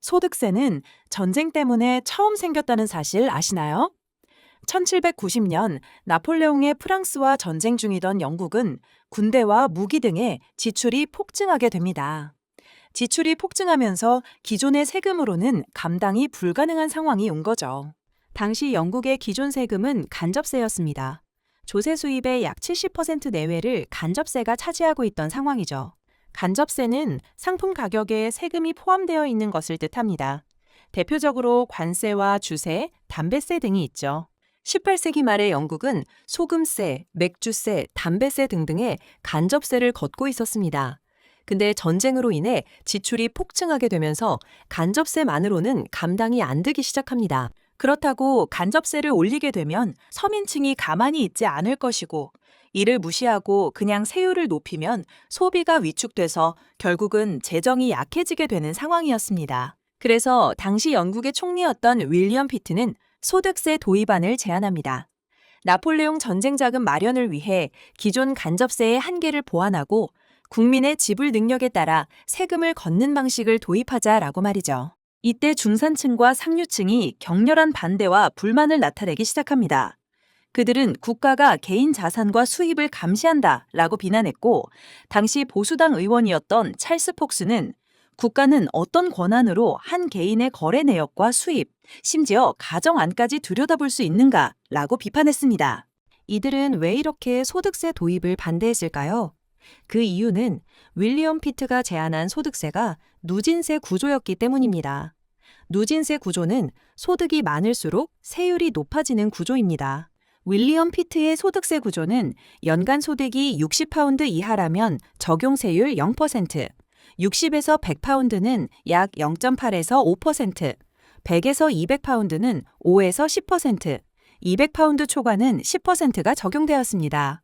소득세는 전쟁 때문에 처음 생겼다는 사실 아시나요? 1790년 나폴레옹의 프랑스와 전쟁 중이던 영국은 군대와 무기 등의 지출이 폭증하게 됩니다. 지출이 폭증하면서 기존의 세금으로는 감당이 불가능한 상황이 온 거죠. 당시 영국의 기존 세금은 간접세였습니다. 조세 수입의 약 70% 내외를 간접세가 차지하고 있던 상황이죠. 간접세는 상품 가격에 세금이 포함되어 있는 것을 뜻합니다. 대표적으로 관세와 주세, 담배세 등이 있죠. 18세기 말의 영국은 소금세, 맥주세, 담배세 등등의 간접세를 걷고 있었습니다. 근데 전쟁으로 인해 지출이 폭증하게 되면서 간접세만으로는 감당이 안 되기 시작합니다. 그렇다고 간접세를 올리게 되면 서민층이 가만히 있지 않을 것이고, 이를 무시하고 그냥 세율을 높이면 소비가 위축돼서 결국은 재정이 약해지게 되는 상황이었습니다. 그래서 당시 영국의 총리였던 윌리엄 피트는 소득세 도입안을 제안합니다. 나폴레옹 전쟁 자금 마련을 위해 기존 간접세의 한계를 보완하고 국민의 지불 능력에 따라 세금을 걷는 방식을 도입하자라고 말이죠. 이때 중산층과 상류층이 격렬한 반대와 불만을 나타내기 시작합니다. 그들은 국가가 개인 자산과 수입을 감시한다라고 비난했고, 당시 보수당 의원이었던 찰스 폭스는 국가는 어떤 권한으로 한 개인의 거래 내역과 수입, 심지어 가정 안까지 들여다볼 수 있는가라고 비판했습니다. 이들은 왜 이렇게 소득세 도입을 반대했을까요? 그 이유는 윌리엄 피트가 제안한 소득세가 누진세 구조였기 때문입니다. 누진세 구조는 소득이 많을수록 세율이 높아지는 구조입니다. 윌리엄 피트의 소득세 구조는 연간 소득이 60파운드 이하라면 적용세율 0%, 60에서 100파운드는 약 0.8에서 5%, 100에서 200파운드는 5에서 10%, 200파운드 초과는 10%가 적용되었습니다.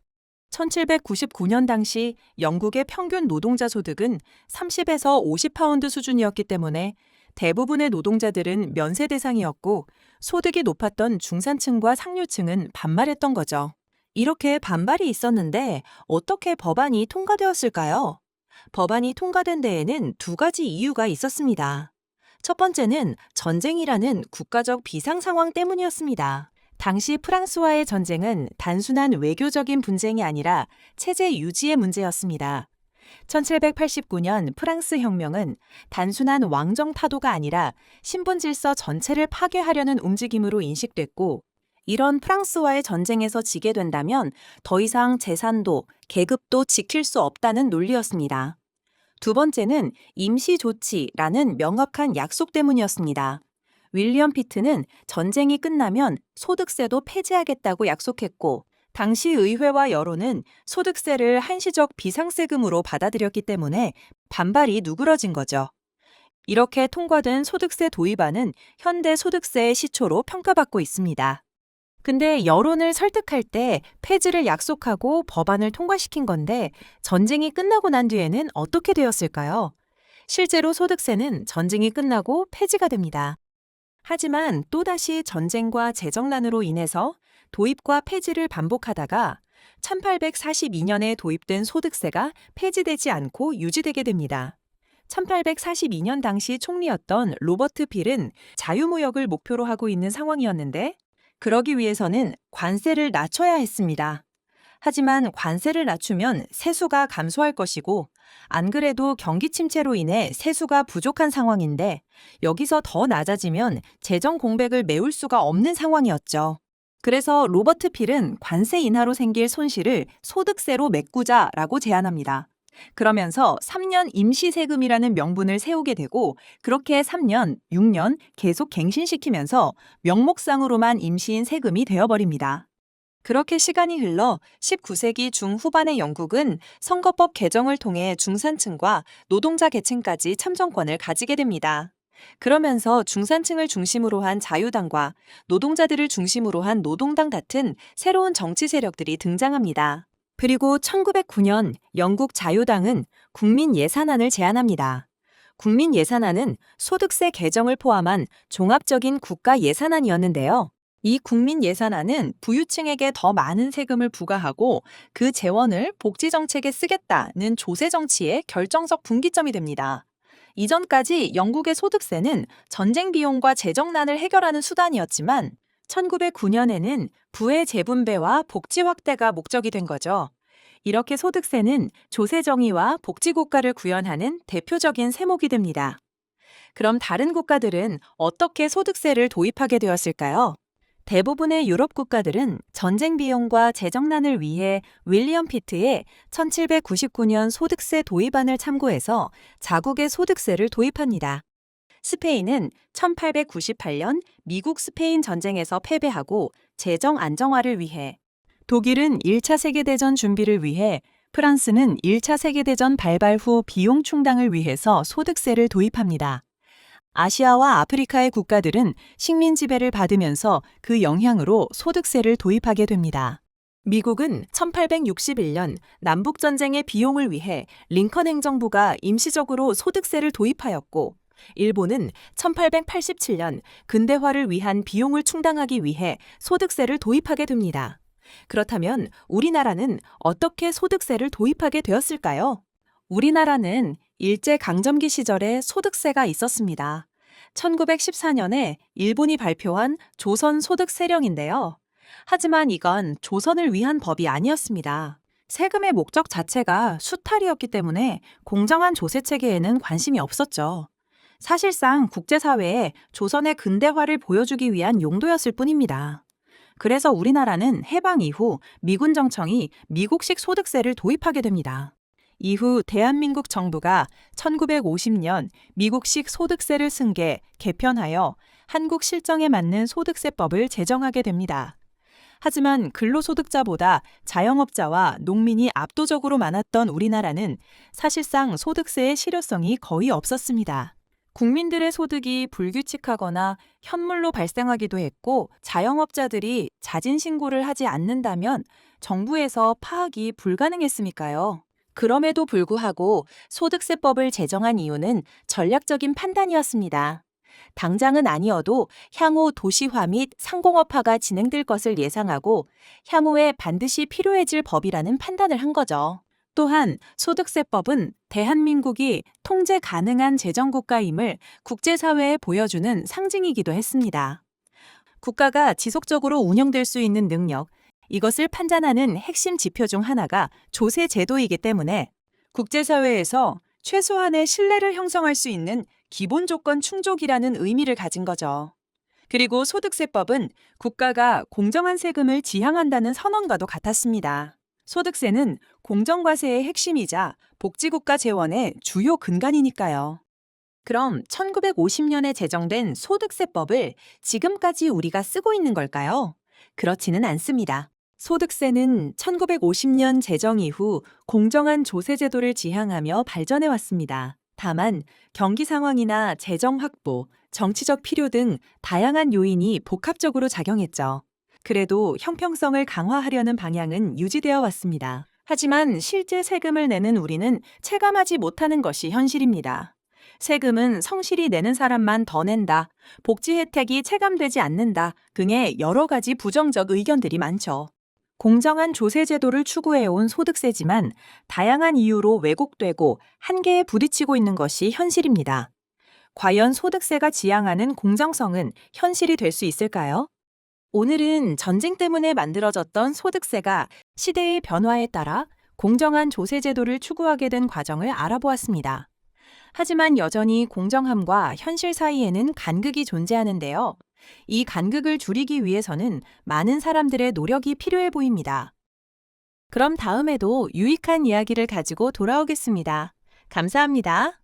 1799년 당시 영국의 평균 노동자 소득은 30에서 50파운드 수준이었기 때문에 대부분의 노동자들은 면세 대상이었고, 소득이 높았던 중산층과 상류층은 반발했던 거죠. 이렇게 반발이 있었는데 어떻게 법안이 통과되었을까요? 법안이 통과된 데에는 두 가지 이유가 있었습니다. 첫 번째는 전쟁이라는 국가적 비상 상황 때문이었습니다. 당시 프랑스와의 전쟁은 단순한 외교적인 분쟁이 아니라 체제 유지의 문제였습니다. 1789년 프랑스 혁명은 단순한 왕정 타도가 아니라 신분 질서 전체를 파괴하려는 움직임으로 인식됐고, 이런 프랑스와의 전쟁에서 지게 된다면 더 이상 재산도 계급도 지킬 수 없다는 논리였습니다. 두 번째는 임시조치라는 명확한 약속 때문이었습니다. 윌리엄 피트는 전쟁이 끝나면 소득세도 폐지하겠다고 약속했고, 당시 의회와 여론은 소득세를 한시적 비상세금으로 받아들였기 때문에 반발이 누그러진 거죠. 이렇게 통과된 소득세 도입안은 현대 소득세의 시초로 평가받고 있습니다. 근데 여론을 설득할 때 폐지를 약속하고 법안을 통과시킨 건데, 전쟁이 끝나고 난 뒤에는 어떻게 되었을까요? 실제로 소득세는 전쟁이 끝나고 폐지가 됩니다. 하지만 또다시 전쟁과 재정난으로 인해서 도입과 폐지를 반복하다가 1842년에 도입된 소득세가 폐지되지 않고 유지되게 됩니다. 1842년 당시 총리였던 로버트 필은 자유무역을 목표로 하고 있는 상황이었는데, 그러기 위해서는 관세를 낮춰야 했습니다. 하지만 관세를 낮추면 세수가 감소할 것이고, 안 그래도 경기 침체로 인해 세수가 부족한 상황인데 여기서 더 낮아지면 재정 공백을 메울 수가 없는 상황이었죠. 그래서 로버트 필은 관세 인하로 생길 손실을 소득세로 메꾸자라고 제안합니다. 그러면서 3년 임시세금이라는 명분을 세우게 되고, 그렇게 3년, 6년 계속 갱신시키면서 명목상으로만 임시인 세금이 되어버립니다. 그렇게 시간이 흘러 19세기 중후반의 영국은 선거법 개정을 통해 중산층과 노동자 계층까지 참정권을 가지게 됩니다. 그러면서 중산층을 중심으로 한 자유당과 노동자들을 중심으로 한 노동당 같은 새로운 정치 세력들이 등장합니다. 그리고 1909년 영국 자유당은 국민예산안을 제안합니다. 국민예산안은 소득세 개정을 포함한 종합적인 국가 예산안이었는데요. 이 국민예산안은 부유층에게 더 많은 세금을 부과하고 그 재원을 복지정책에 쓰겠다는 조세정치의 결정적 분기점이 됩니다. 이전까지 영국의 소득세는 전쟁 비용과 재정난을 해결하는 수단이었지만 1909년에는 부의 재분배와 복지 확대가 목적이 된 거죠. 이렇게 소득세는 조세 정의와 복지 국가를 구현하는 대표적인 세목이 됩니다. 그럼 다른 국가들은 어떻게 소득세를 도입하게 되었을까요? 대부분의 유럽 국가들은 전쟁 비용과 재정난을 위해 윌리엄 피트의 1799년 소득세 도입안을 참고해서 자국의 소득세를 도입합니다. 스페인은 1898년 미국 스페인 전쟁에서 패배하고 재정 안정화를 위해, 독일은 1차 세계대전 준비를 위해, 프랑스는 1차 세계대전 발발 후 비용 충당을 위해서 소득세를 도입합니다. 아시아와 아프리카의 국가들은 식민 지배를 받으면서 그 영향으로 소득세를 도입하게 됩니다. 미국은 1861년 남북전쟁의 비용을 위해 링컨 행정부가 임시적으로 소득세를 도입하였고, 일본은 1887년 근대화를 위한 비용을 충당하기 위해 소득세를 도입하게 됩니다. 그렇다면 우리나라는 어떻게 소득세를 도입하게 되었을까요? 우리나라는 일제강점기 시절에 소득세가 있었습니다. 1914년에 일본이 발표한 조선소득세령인데요. 하지만 이건 조선을 위한 법이 아니었습니다. 세금의 목적 자체가 수탈이었기 때문에 공정한 조세체계에는 관심이 없었죠. 사실상 국제사회에 조선의 근대화를 보여주기 위한 용도였을 뿐입니다. 그래서 우리나라는 해방 이후 미군 정청이 미국식 소득세를 도입하게 됩니다. 이후 대한민국 정부가 1950년 미국식 소득세를 승계, 개편하여 한국 실정에 맞는 소득세법을 제정하게 됩니다. 하지만 근로소득자보다 자영업자와 농민이 압도적으로 많았던 우리나라는 사실상 소득세의 실효성이 거의 없었습니다. 국민들의 소득이 불규칙하거나 현물로 발생하기도 했고, 자영업자들이 자진 신고를 하지 않는다면 정부에서 파악이 불가능했으니까요. 그럼에도 불구하고 소득세법을 제정한 이유는 전략적인 판단이었습니다. 당장은 아니어도 향후 도시화 및 상공업화가 진행될 것을 예상하고 향후에 반드시 필요해질 법이라는 판단을 한 거죠. 또한 소득세법은 대한민국이 통제 가능한 재정국가임을 국제사회에 보여주는 상징이기도 했습니다. 국가가 지속적으로 운영될 수 있는 능력, 이것을 판단하는 핵심 지표 중 하나가 조세 제도이기 때문에 국제사회에서 최소한의 신뢰를 형성할 수 있는 기본 조건 충족이라는 의미를 가진 거죠. 그리고 소득세법은 국가가 공정한 세금을 지향한다는 선언과도 같았습니다. 소득세는 공정과세의 핵심이자 복지국가 재원의 주요 근간이니까요. 그럼 1950년에 제정된 소득세법을 지금까지 우리가 쓰고 있는 걸까요? 그렇지는 않습니다. 소득세는 1950년 제정 이후 공정한 조세제도를 지향하며 발전해 왔습니다. 다만 경기 상황이나 재정 확보, 정치적 필요 등 다양한 요인이 복합적으로 작용했죠. 그래도 형평성을 강화하려는 방향은 유지되어 왔습니다. 하지만 실제 세금을 내는 우리는 체감하지 못하는 것이 현실입니다. 세금은 성실히 내는 사람만 더 낸다, 복지 혜택이 체감되지 않는다 등의 여러 가지 부정적 의견들이 많죠. 공정한 조세 제도를 추구해온 소득세지만 다양한 이유로 왜곡되고 한계에 부딪히고 있는 것이 현실입니다. 과연 소득세가 지향하는 공정성은 현실이 될 수 있을까요? 오늘은 전쟁 때문에 만들어졌던 소득세가 시대의 변화에 따라 공정한 조세 제도를 추구하게 된 과정을 알아보았습니다. 하지만 여전히 공정함과 현실 사이에는 간극이 존재하는데요. 이 간극을 줄이기 위해서는 많은 사람들의 노력이 필요해 보입니다. 그럼 다음에도 유익한 이야기를 가지고 돌아오겠습니다. 감사합니다.